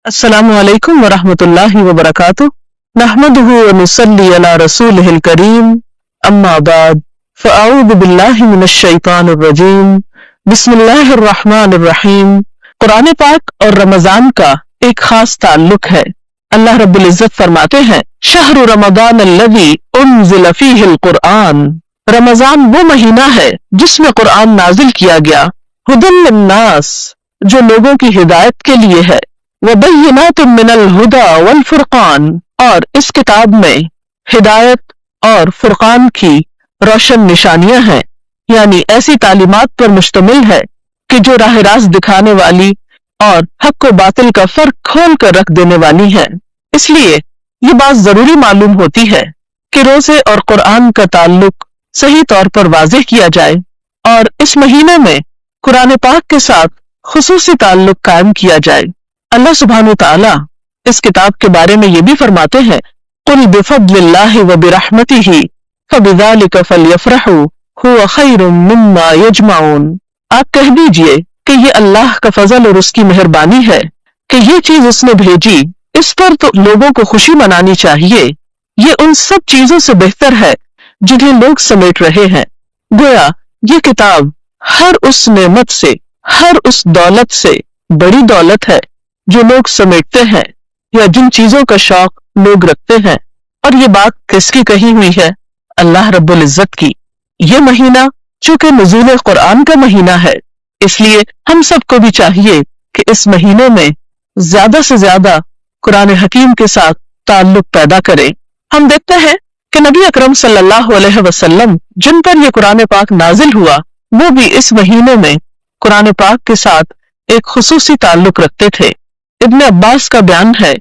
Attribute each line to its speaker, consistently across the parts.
Speaker 1: अस्सलामु अलैकुम वरहमतुल्लाहि वबरकातुह। नहमदुहु व नुसल्ली अला रसूलिहिल करीम। अम्मा बाद फ़अऊज़ु बिल्लाहि मिनश शैतानिर रजीम। बिस्मिल्लाहिर रहमानिर रहीम। कुरान पाक और रमजान का एक खास ताल्लुक है। अल्लाह रब्बुल इज्जत फरमाते हैं, शहरु रमज़ान अल्लज़ी उन्ज़िल फ़ीहिल कुरआन। रमजान वो महीना है जिसमें कुरान नाजिल किया गया। हुदन लिन्नास, जो लोगों की हिदायत के लिए है। वबय्यिनातुम मिनल हुदा वल फुरकान, और इस किताब में हिदायत और फुरकान की रोशन निशानियां हैं, यानी ऐसी तालीमात पर मुश्तमिल है कि जो राह रास्त दिखाने वाली और हक व बातिल का फर्क खोल कर रख देने वाली हैं। इसलिए ये बात जरूरी मालूम होती है कि रोजे और कुरान का ताल्लुक सही तौर पर वाज़ेह किया जाए और इस महीने में कुरान पाक के साथ खुसूसी ताल्लुक कायम किया जाए। अल्लाह सुब्हानहू तआला इस किताब के बारे में ये भी फरमाते हैं, कुल बिफद्लिल्लाहि व बिरहमतिही फबिज़ालिका फलयफ़रहू हुवा खैरुम मिम्मा यजमाऊन। आप कह दीजिए कि ये अल्लाह का फजल और उसकी मेहरबानी है कि ये चीज उसने भेजी, इस पर तो लोगों को खुशी मनानी चाहिए। ये उन सब चीजों से बेहतर है जिन्हें लोग समेट रहे हैं। गोया ये किताब हर उस नेमत से, हर उस दौलत से बड़ी दौलत है जो लोग समेटते हैं या जिन चीजों का शौक लोग रखते हैं। और ये बात किसकी कही हुई है? अल्लाह रब्बुल इज्जत की। ये महीना चूंकि नुज़ूल कुरान का महीना है, इसलिए हम सबको भी चाहिए कि इस महीने में ज्यादा से ज्यादा कुरान हकीम के साथ ताल्लुक पैदा करें। हम देखते हैं कि नबी अकरम सल्लल्लाहु अलैहि वसल्लम जिन पर यह कुरान पाक नाजिल हुआ, वो भी इस महीने में कुरान पाक के साथ एक खुसूसी ताल्लुक रखते थे। इब्न अब्बास का बयान है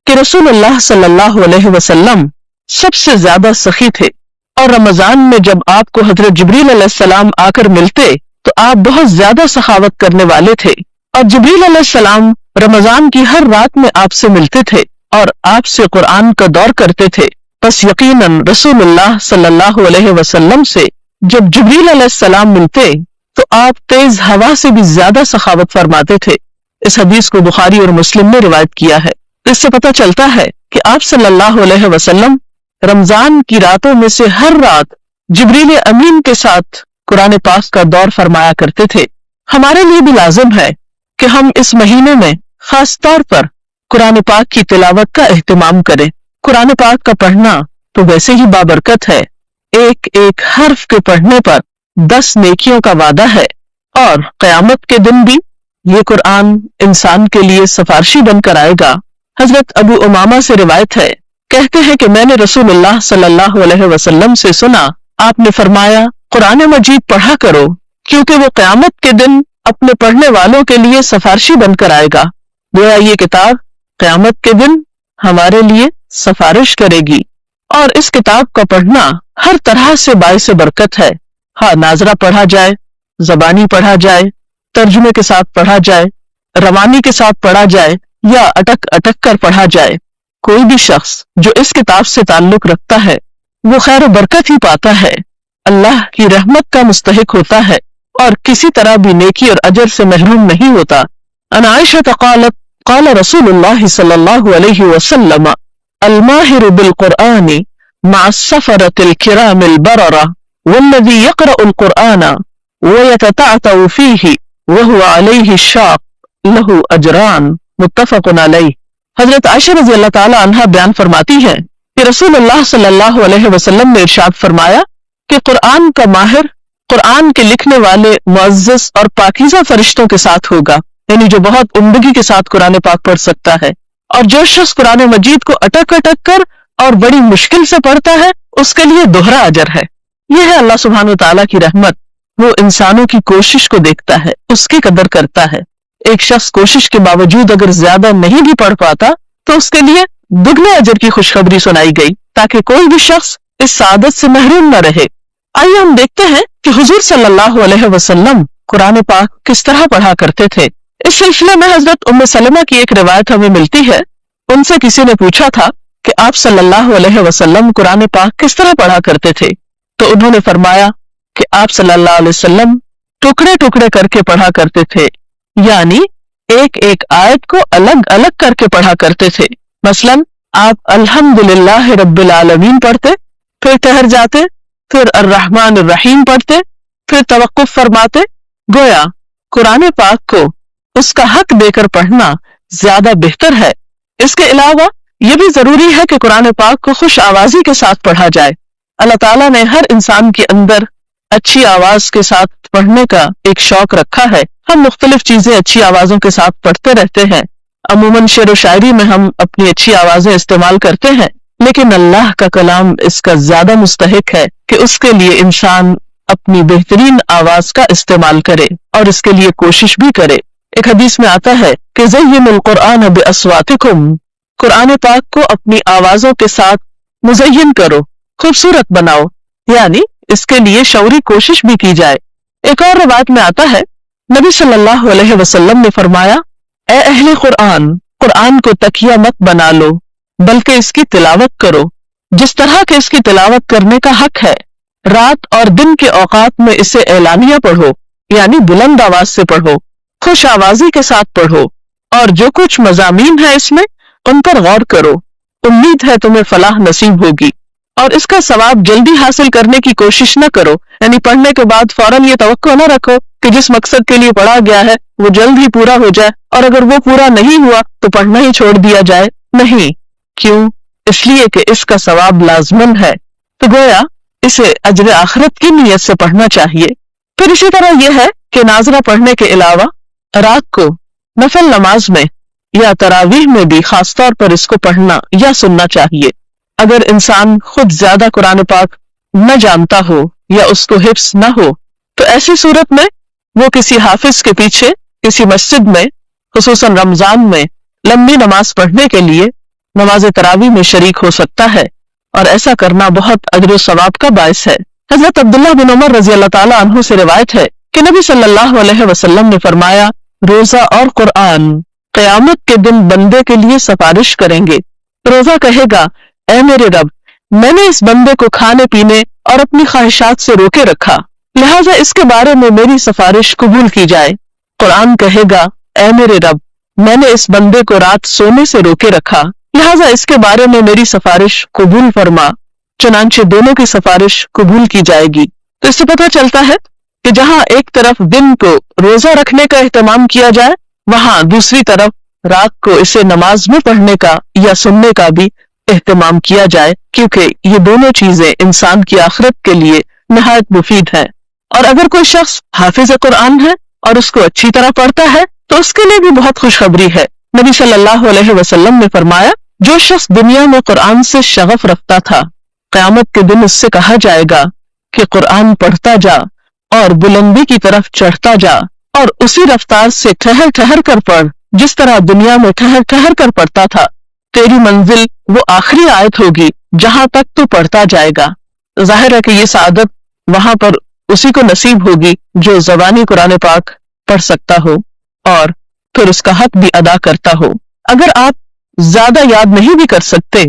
Speaker 1: कि रसूलुल्लाह सल्लल्लाहु अलैहि वसल्लम सबसे ज्यादा सखी थे और रमजान में जब आपको हजरत जिब्रील अलैहिस्सलाम आकर मिलते तो आप बहुत ज्यादा सखावत करने वाले थे। और जिब्रील अलैहिस्सलाम रमजान की हर रात में आपसे मिलते थे और आपसे कुरान का दौर करते थे। बस यकीनन रसूलुल्लाह सल्लल्लाहु अलैहि वसल्लम से जब जिब्रील अलैहिस्सलाम मिलते तो आप तेज हवा से भी ज्यादा सखावत फरमाते थे। इस हदीस को बुखारी और मुस्लिम ने रिवायत किया है। इससे पता चलता है कि आप सल्लल्लाहु अलैहि वसल्लम रमजान की रातों में से हर रात जिब्रील अमीन के साथ कुरान पाक का दौर फरमाया करते थे। हमारे लिए भी लाजिम है कि हम इस महीने में खास तौर पर कुरान पाक की तिलावत का एहतमाम करें। कुरान पाक का पढ़ना तो वैसे ही बाबरकत है। एक एक हर्फ के पढ़ने पर 10 नेकियों का वादा है और क़यामत के दिन भी ये कुरान इंसान के लिए सिफारशी बनकर आएगा। हजरत अबू उमामा से रिवायत है, कहते हैं कि मैंने रसूलुल्लाह सल्लल्लाहु अलैहि वसल्लम से सुना, आपने फरमाया, कुरान मजीद पढ़ा करो क्योंकि वो क़यामत के दिन अपने पढ़ने वालों के लिए सिफारशी बनकर आएगा। गोया ये किताब क़यामत के दिन हमारे लिए सिफारिश करेगी। और इस किताब का पढ़ना हर तरह से बाइस बरकत है। हाँ, नाजरा पढ़ा जाए, जबानी पढ़ा जाए, तर्जुमे के साथ पढ़ा जाए, रवानी के साथ पढ़ा जाए या अटक अटक कर पढ़ा जाए, कोई भी शख्स जो इस किताब से ताल्लुक रखता है वो खैर और बरकत ही पाता है, अल्लाह की रहमत का मुस्तहिक होता है और किसी तरह भी नेकी और अजर से महरूम नहीं होता। अन आयशा क़ालत क़ाल रसूलुल्लाह सल्लल्लाहु अलैहि वसल्लम अल-माहिरु बिल कुरआनी मअस सफरतिल किरामिल बररा वल्लज़ी यक़रअुल कुरआना व यततअतउ फ़ीही व हुवा अलैहि शाक़ लहू अजरान। मुत्तफ़क़ुन अलैह। हजरत आयशा रज़ी अल्लाह ताला अन्हा बयान फरमाती है कि रसूलुल्लाह सल्लल्लाहु अलैहि वसल्लम ने इरशाद फरमाया कि कुरान का माहिर कुरान के लिखने वाले मुअज़्ज़ज़ और पाकीज़ा फरिश्तों के साथ होगा, यानी जो बहुत उम्दगी के साथ कुरान पाक पढ़ सकता है। और जो शख्स कुरान मजीद को अटक अटक कर और बड़ी मुश्किल से पढ़ता है उसके लिए दोहरा अजर है। यह है अल्लाह सुब्हानहू तआला की रहमत। वो इंसानों की कोशिश को देखता है, उसकी कदर करता है। एक शख्स कोशिश के बावजूद अगर ज्यादा नहीं भी पढ़ पाता तो उसके लिए दुगने अजर की खुशखबरी सुनाई गई ताकि कोई भी शख्स इस सादत से महरूम न रहे। आइए हम देखते हैं कि हुजूर सल्लल्लाहु अलैहि वसल्लम कुरान पाक किस तरह पढ़ा करते थे। इस सिलसिले में हजरत उम्मे सलमा की एक रिवायत हमें मिलती है। उनसे किसी ने पूछा था कि आप सल्लल्लाहु अलैहि वसल्लम कुरान पाक किस तरह पढ़ा करते थे, तो उन्होंने फरमाया कि आप सल्लल्लाहु अलैहि वसल्लम टुकड़े टुकड़े करके पढ़ा करते थे, यानी ایک एक आयत को अलग अलग करके पढ़ा करते थे। मसलन आप अल्हम्दुलिल्लाह रब्बिल आलमीन पढ़ते, फिर ठहर जाते, फिर अर्रहमान अर्रहीम पढ़ते, फिर तवक्कुफ फरमाते। गोया कुरान पाक को उसका हक देकर पढ़ना ज्यादा बेहतर है। इसके अलावा यह भी जरूरी है कि कुरान पाक को खुश आवाजी के साथ पढ़ा जाए। अल्लाह ताला ने हर इंसान के अंदर अच्छी आवाज के साथ पढ़ने का एक शौक रखा है। हम मुख्तलिफ चीजें अच्छी आवाजों के साथ पढ़ते रहते हैं। अमूमन शेर व शायरी में हम अपनी अच्छी आवाजें इस्तेमाल करते हैं, लेकिन अल्लाह का कलाम इसका ज्यादा मुस्तहिक है कि उसके लिए इंसान अपनी बेहतरीन आवाज का इस्तेमाल करे और इसके लिए कोशिश भी करे। एक हदीस में आता है कि ज़य्यिनुल कुरआन बिअस्वातिकुम, कुरान पाक को अपनी आवाजों के साथ मुज़य्यन करो, खूबसूरत बनाओ, यानी इसके लिए शौरी कोशिश भी की जाए। एक और रिवायत में आता है नबी सल्लल्लाहु अलैहि वसल्लम ने फरमाया, ए अहले कुरान, कुरान को तकिया मत बना लो बल्कि इसकी तिलावत करो जिस तरह के इसकी तिलावत करने का हक है। रात और दिन के औकात में इसे एलानिया पढ़ो, यानी बुलंद आवाज से पढ़ो, खुश आवाजी के साथ पढ़ो और जो कुछ मजामीन है इसमें उन पर गौर करो। उम्मीद है तुम्हें फलाह नसीब होगी। और इसका सवाब जल्दी हासिल करने की कोशिश न करो, यानी पढ़ने के बाद फौरन ये तवक्को न रखो कि जिस मकसद के लिए पढ़ा गया है वो जल्द ही पूरा हो जाए और अगर वो पूरा नहीं हुआ तो पढ़ना ही छोड़ दिया जाए। नहीं, क्यों? इसलिए कि इसका सवाब लाजमन है, तो गोया इसे अजर आखिरत की नीयत से पढ़ना चाहिए। फिर इसी तरह यह है कि नाजरा पढ़ने के अलावा रात को नफल नमाज में या तरावीह में भी खासतौर पर इसको पढ़ना या सुनना चाहिए। अगर इंसान खुद ज्यादा कुरान पाक न जानता हो या उसको हिफ्स न हो तो ऐसी सूरत में वो किसी हाफिज के पीछे किसी मस्जिद में खुसूसन रमजान में लंबी नमाज पढ़ने के लिए नमाज तरावी में शरीक हो सकता है और ऐसा करना बहुत अजर सवाब का बायस है। हजरत अब्दुल्लाह बिन उमर रजी अल्लाह ताला अन्हु से रिवायत है कि नबी सल्लल्लाहु अलैहि वसल्लम ने फरमाया, रोजा और कुरान क़यामत के दिन बंदे के लिए सिफारिश करेंगे। रोजा कहेगा, ऐ मेरे रब, मैंने इस बंदे को खाने पीने और अपनी ख्वाहिशात से रोके रखा, लिहाजा इसके बारे में मेरी सिफारिश कबूल की जाए। कुरान कहेगा, ऐ मेरे रब, मैंने इस बंदे को रात सोने से रोके रखा, लिहाजा इसके बारे में मेरी सिफारिश कबूल फरमा। चुनांचे दोनों की सिफारिश कबूल की जाएगी। तो इससे पता चलता है कि जहां एक तरफ दिन को रोजा रखने का एहतमाम किया जाए, वहां दूसरी तरफ रात को इसे नमाज में पढ़ने का या सुनने का भी एहतमाम किया जाए, क्योंकि ये दोनों चीजें इंसान की आखिरत के लिए निहायत मुफीद है। और अगर कोई शख्स हाफिज कुरान है और उसको अच्छी तरह पढ़ता है तो उसके लिए भी बहुत खुशखबरी है। नबी सल्लल्लाहु अलैहि वसल्लम ने फरमाया, जो शख्स दुनिया में कुरान से शगफ रखता था, क़यामत के दिन उससे कहा जाएगा कि कुरान पढ़ता जा और बुलंदी की तरफ चढ़ता जा और उसी रफ्तार से ठहर ठहर कर पढ़ जिस तरह दुनिया में ठहर ठहर कर पढ़ता था। तेरी मंजिल वो आखिरी आयत होगी जहां तक तू पढ़ता जाएगा। जाहिर है कि ये सादत वहां पर उसी को नसीब होगी जो ज़बानी कुरान पाक पढ़ सकता हो और फिर उसका हक भी अदा करता हो। अगर आप ज्यादा याद नहीं भी कर सकते,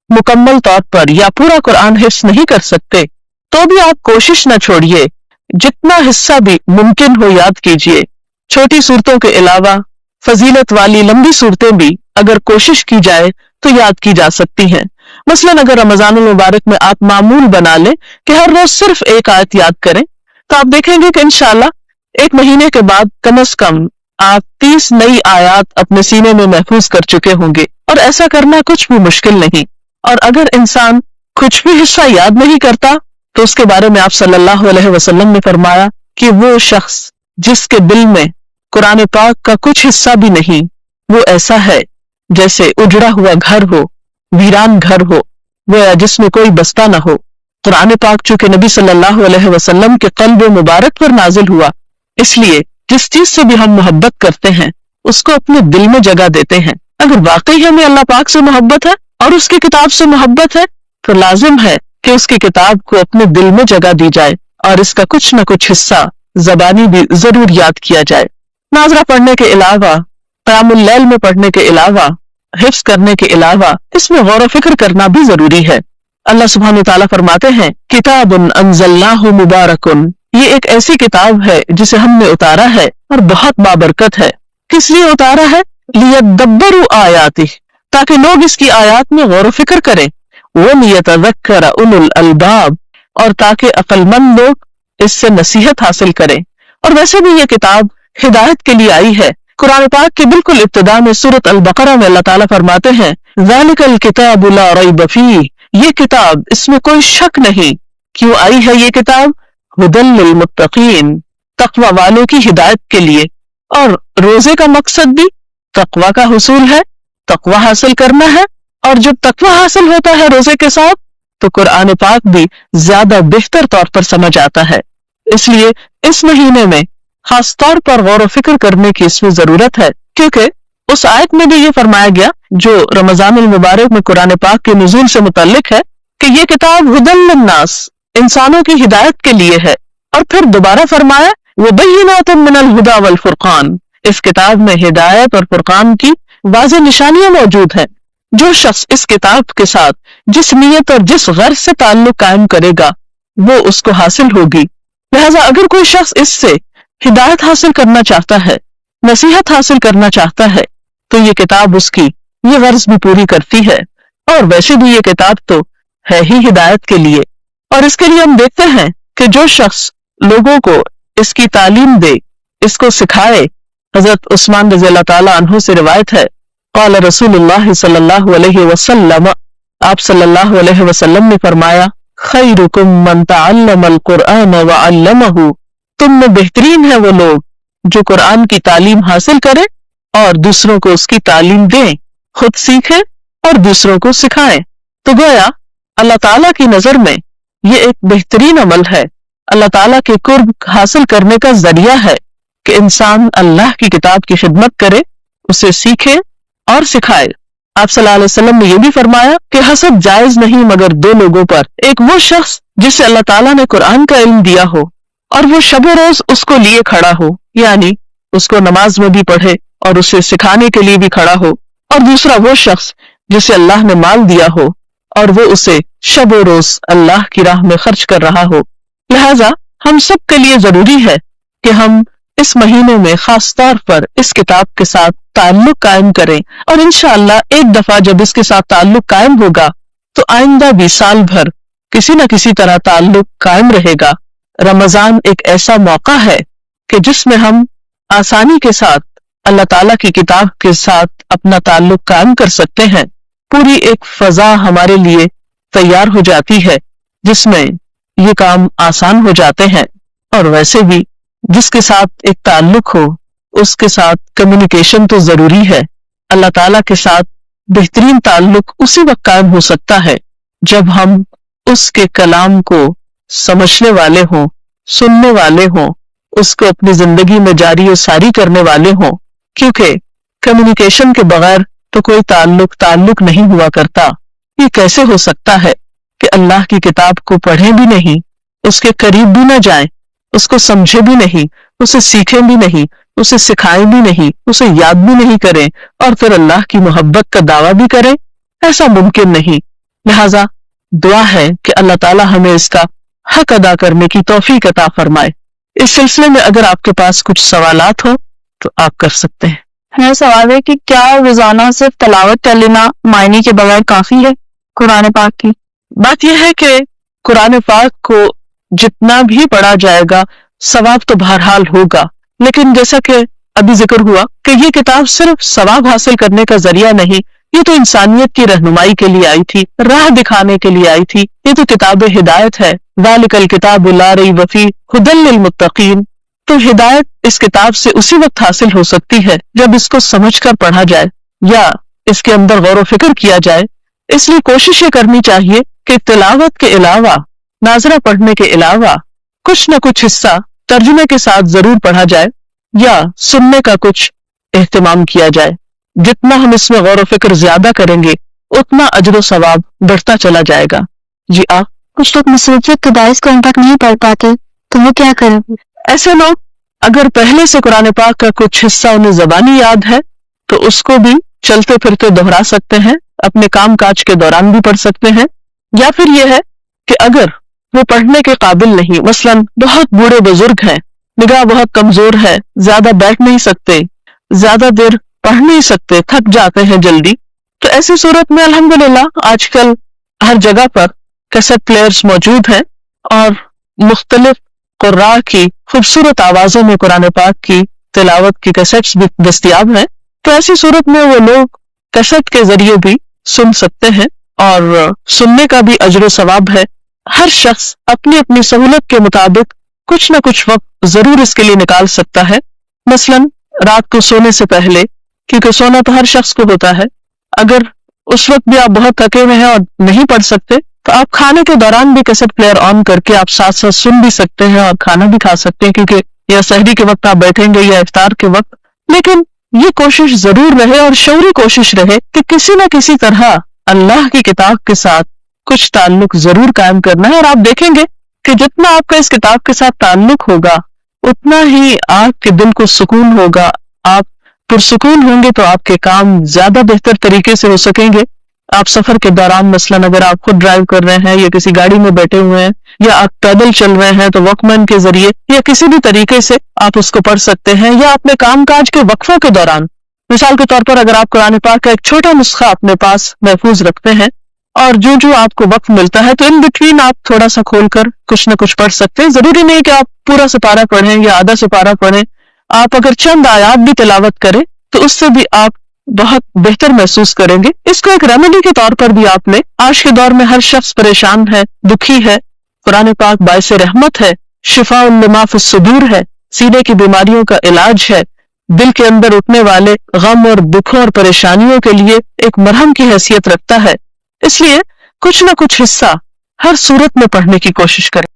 Speaker 1: मुकम्मल तौर पर या पूरा कुरान हिफ्स नहीं कर सकते, तो भी आप कोशिश न छोड़िए, जितना हिस्सा भी मुमकिन हो याद कीजिए। छोटी सूरतों के अलावा फजीलत वाली लंबी सूरतें भी अगर कोशिश की जाए तो याद की जा सकती हैं। मसलन अगर रमजानुल मुबारक में आप मामूल बना लें कि हर रोज सिर्फ एक आयत याद करें, तो आप देखेंगे कि इंशाल्लाह एक महीने के बाद कम से कम आप 30 नई आयत अपने सीने में महफूज कर चुके होंगे और ऐसा करना कुछ भी मुश्किल नहीं। और अगर इंसान कुछ भी हिस्सा याद नहीं करता तो उसके बारे में आप सल्लल्लाहु अलैहि वसल्लम ने फरमाया कि वो शख्स जिसके दिल में कुरान पाक का कुछ हिस्सा भी नहीं, वो ऐसा है जैसे उजड़ा हुआ घर हो, वीरान घर हो, वो जिसमें कोई बस्ता न हो। कुरान पाक चूंकि नबी सल्लल्लाहु अलैहि वसल्लम के क़ल्ब मुबारक पर नाजिल हुआ, इसलिए जिस चीज से भी हम मोहब्बत करते हैं उसको अपने दिल में जगह देते हैं। अगर वाकई हमें अल्लाह पाक से मोहब्बत है और उसकी किताब से मोहब्बत है तो लाजिम है कि उसकी किताब को अपने दिल में जगह दी जाए और इसका कुछ न कुछ हिस्सा ज़बानी भी जरूर याद किया जाए। नाजरा पढ़ने के अलावा, क़यामुल लैल में पढ़ने के अलावा, हिफ्स करने के अलावा इसमें गौर फिक्र करना भी जरूरी है। अल्लाह सुब्हानहू तआला फरमाते हैं, किताबुन अंज़लनाहु मुबारकुन, ये एक ऐसी किताब है जिसे हमने उतारा है और बहुत बाबरकत है। کس لیے اتارا ہے؟ لیدبروا آیاتہ، تاکہ لوگ اس کی آیات میں غور و فکر کریں، ولیتذکر اولو الالباب، اور تاکہ عقل مند لوگ اس سے نصیحت حاصل کریں۔ اور ویسے بھی یہ کتاب ہدایت کے لیے آئی ہے۔ قرآن پاک کے بالکل ابتدا میں سورۃ البقرہ میں اللہ تعالیٰ فرماتے ہیں ذالک الکتاب لا ریب فیہ، یہ کتاب اس میں کوئی شک نہیں۔ کیوں آئی ہے یہ کتاب؟ ھدی للمتقین، تقوی والوں کی ہدایت کے لیے۔ اور روزے کا مقصد بھی تقوی کا حصول ہے، تقوی حاصل کرنا ہے، اور جب تقوی حاصل ہوتا ہے روزے کے ساتھ تو قرآن پاک بھی زیادہ بہتر طور پر سمجھ آتا ہے۔ اس لیے اس مہینے میں خاص طور پر غور و فکر کرنے کی اس میں ضرورت ہے، کیونکہ اس آیت میں بھی یہ فرمایا گیا جو رمضان المبارک میں قرآن پاک کے نزول سے متعلق ہے کہ یہ کتاب ھدی للناس، انسانوں کی ہدایت کے لیے ہے۔ اور پھر دوبارہ فرمایا وبینات من الھدی والفرقان، اس کتاب میں ہدایت اور فرقان کی واضح نشانیاں موجود ہیں۔ جو شخص اس کتاب کے ساتھ جس نیت اور جس غرض سے تعلق قائم کرے گا وہ اس کو حاصل ہوگی۔ لہذا اگر کوئی شخص اس سے ہدایت حاصل کرنا چاہتا ہے، نصیحت حاصل کرنا چاہتا ہے، تو یہ کتاب اس کی یہ غرض بھی پوری کرتی ہے۔ اور ویسے بھی یہ کتاب تو ہے ہی ہدایت کے لیے، اور اس کے لیے ہم دیکھتے ہیں کہ جو شخص لوگوں کو اس کی تعلیم دے، اس کو سکھائے، حضرت عثمان رضی اللہ تعالیٰ عنہ سے روایت ہے قال رسول اللہ صلی اللہ علیہ وسلم، آپ صلی اللہ علیہ وسلم نے فرمایا خیرکم من تعلم القرآن وعلمہ، تم میں بہترین ہے وہ لوگ جو قرآن کی تعلیم حاصل کریں اور دوسروں کو اس کی تعلیم دیں، خود سیکھیں اور دوسروں کو سکھائیں۔ تو گویا اللہ تعالیٰ کی نظر میں یہ ایک بہترین عمل ہے، اللہ تعالیٰ کے قرب حاصل کرنے کا ذریعہ ہے کہ انسان اللہ کی کتاب کی خدمت کرے، اسے سیکھے اور سکھائے۔ آپ صلی اللہ علیہ وسلم نے یہ بھی فرمایا کہ حسد جائز نہیں مگر دو لوگوں پر، ایک وہ شخص جسے اللہ تعالیٰ نے قرآن کا علم دیا ہو اور وہ شب و روز اس کو لیے کھڑا ہو، یعنی اس کو نماز میں بھی پڑھے اور اسے سکھانے کے لیے بھی کھڑا ہو، اور دوسرا وہ شخص جسے اللہ نے مال دیا ہو اور وہ اسے شب و روز اللہ کی راہ میں خرچ کر رہا ہو۔ لہٰذا ہم سب کے لیے ضروری ہے کہ ہم اس مہینے میں خاص طور پر اس کتاب کے ساتھ تعلق قائم کریں، اور انشاءاللہ ایک دفعہ جب اس کے ساتھ تعلق قائم ہوگا تو آئندہ بھی سال بھر کسی نہ کسی طرح تعلق قائم رہے گا۔ رمضان ایک ایسا موقع ہے کہ جس میں ہم آسانی کے ساتھ اللہ تعالیٰ کی کتاب کے ساتھ اپنا تعلق قائم کر سکتے ہیں۔ پوری ایک فضا ہمارے لیے تیار ہو جاتی ہے جس میں یہ کام آسان ہو جاتے ہیں۔ اور ویسے بھی جس کے ساتھ ایک تعلق ہو اس کے ساتھ کمیونیکیشن تو ضروری ہے۔ اللہ تعالیٰ کے ساتھ بہترین تعلق اسی وقت قائم ہو سکتا ہے جب ہم اس کے کلام کو سمجھنے والے ہوں، سننے والے ہوں، اس کو اپنی زندگی میں جاری و ساری کرنے والے ہوں، کیونکہ کمیونیکیشن کے بغیر تو کوئی تعلق نہیں ہوا کرتا۔ یہ کیسے ہو سکتا ہے کہ اللہ کی کتاب کو پڑھیں بھی نہیں، اس کے قریب بھی نہ جائیں، اس کو سمجھے بھی نہیں، اسے سیکھیں بھی نہیں، اسے سکھائیں بھی نہیں، اسے یاد بھی نہیں کریں، اور پھر اللہ کی محبت کا دعویٰ بھی کریں؟ ایسا ممکن نہیں۔ لہٰذا دعا ہے کہ اللہ تعالیٰ ہمیں اس کا حق ادا کرنے کی توفیق عطا فرمائے۔ اس سلسلے میں اگر آپ کے پاس کچھ سوالات ہو تو آپ کر سکتے ہیں۔
Speaker 2: میرا سوال ہے کہ کیا روزانہ صرف تلاوت کر لینا معنی کے بغیر کافی ہے قرآن پاک کی؟
Speaker 1: بات یہ ہے کہ قرآن پاک کو جتنا بھی پڑھا جائے گا ثواب تو بہرحال ہوگا، لیکن جیسا کہ ابھی ذکر ہوا کہ یہ کتاب صرف ثواب حاصل کرنے کا ذریعہ نہیں، یہ تو انسانیت کی رہنمائی کے لیے آئی تھی، راہ دکھانے کے لیے آئی تھی، یہ تو کتاب ہدایت ہے۔ ذالک الکتاب لا ریب فیہ ھدی للمتقین۔ تو ہدایت اس کتاب سے اسی وقت حاصل ہو سکتی ہے جب اس کو سمجھ کر پڑھا جائے یا اس کے اندر غور و فکر کیا جائے۔ اس لیے کوشش یہ کرنی چاہیے کہ تلاوت کے علاوہ، ناظرہ پڑھنے کے علاوہ کچھ نہ کچھ حصہ ترجمے کے ساتھ ضرور پڑھا جائے یا سننے کا کچھ اہتمام کیا جائے۔ جتنا ہم اس میں غور و فکر زیادہ کریں گے اتنا اجر و ثواب بڑھتا چلا جائے گا۔ جی آپ؟
Speaker 2: کچھ لوگ مصروفیت کے باعث قرآن پاک نہیں پڑھ پاتے تو وہ کیا کریں؟
Speaker 1: ایسے لوگ اگر پہلے سے قرآن پاک کا کچھ حصہ انہیں زبانی یاد ہے تو اس کو بھی چلتے پھرتے دہرا سکتے ہیں، اپنے کام کاج کے دوران بھی پڑھ سکتے ہیں، یا پھر یہ ہے کہ اگر وہ پڑھنے کے قابل نہیں، مثلا بہت بوڑھے بزرگ ہیں، نگاہ بہت کمزور ہے، زیادہ بیٹھ نہیں سکتے، ज्यादा देर पढ़ नहीं सकते, थक जाते हैं जल्दी, तो ऐसी सूरत में अल्हम्दुलिल्लाह आजकल हर जगह पर कैसेट प्लेयर्स मौजूद हैं और मुख्तलिफ कुर्रा की खूबसूरत आवाजों में कुरान पाक की तिलावत की कैसेट्स भी दस्तयाब हैं। तो ऐसी सूरत में वो लोग कैसेट के जरिए भी सुन सकते हैं और सुनने का भी अजर सवाब है। हर शख्स अपनी अपनी सहूलत के मुताबिक कुछ न कुछ वक्त जरूर इसके लिए निकाल सकता है। मसलन रात को सोने से पहले, क्योंकि सोना तो हर शख्स को होता है, अगर उस वक्त भी आप बहुत थके हुए हैं और नहीं पढ़ सकते तो आप खाने के दौरान भी कैसेट प्लेयर ऑन करके आप साथ साथ सुन भी सकते हैं और खाना भी खा सकते हैं, क्योंकि या सहरी के वक्त आप बैठेंगे या इफ्तार के वक्त। लेकिन ये कोशिश जरूर रहे और शौरी कोशिश रहे कि किसी न किसी तरह अल्लाह की किताब के साथ कुछ ताल्लुक जरूर कायम करना है। और आप देखेंगे कि जितना आपका इस किताब के साथ ताल्लुक होगा उतना ही आपके दिल को सुकून होगा। आप पुरसुकून होंगे तो आपके काम ज्यादा बेहतर तरीके से हो सकेंगे। आप सफर के दौरान मसलन अगर आप खुद ड्राइव कर रहे हैं या किसी गाड़ी में बैठे हुए हैं या आप पैदल चल रहे हैं तो वॉकमैन के जरिए या किसी भी तरीके से आप उसको पढ़ सकते हैं। या अपने कामकाज के वक्फों के दौरान, मिसाल के तौर पर अगर आप कुरान पाक का एक छोटा नुस्खा अपने पास महफूज रखते हैं और जो जो आपको वक्त मिलता है तो इन बिटवीन आप थोड़ा सा खोलकर कुछ न कुछ पढ़ सकते हैं। जरूरी नहीं कि आप पूरा सिपारा पढ़ें या आधा सिपारा पढ़ें। आप अगर चंद आयात भी तिलावत करें तो उससे भी आप बहुत बेहतर महसूस करेंगे। इसको एक रेमेडी के तौर पर भी आप लें। आज के दौर में हर शख्स परेशान है, दुखी है। कुरान पाक बाइस रहमत है, शिफा लिमा फिस सुदूर है, सीने की बीमारियों का इलाज है, दिल के अंदर उठने वाले गम और दुखों और परेशानियों के लिए एक मरहम की हैसियत रखता है। इसलिए कुछ न कुछ हिस्सा हर सूरत में पढ़ने की कोशिश करें।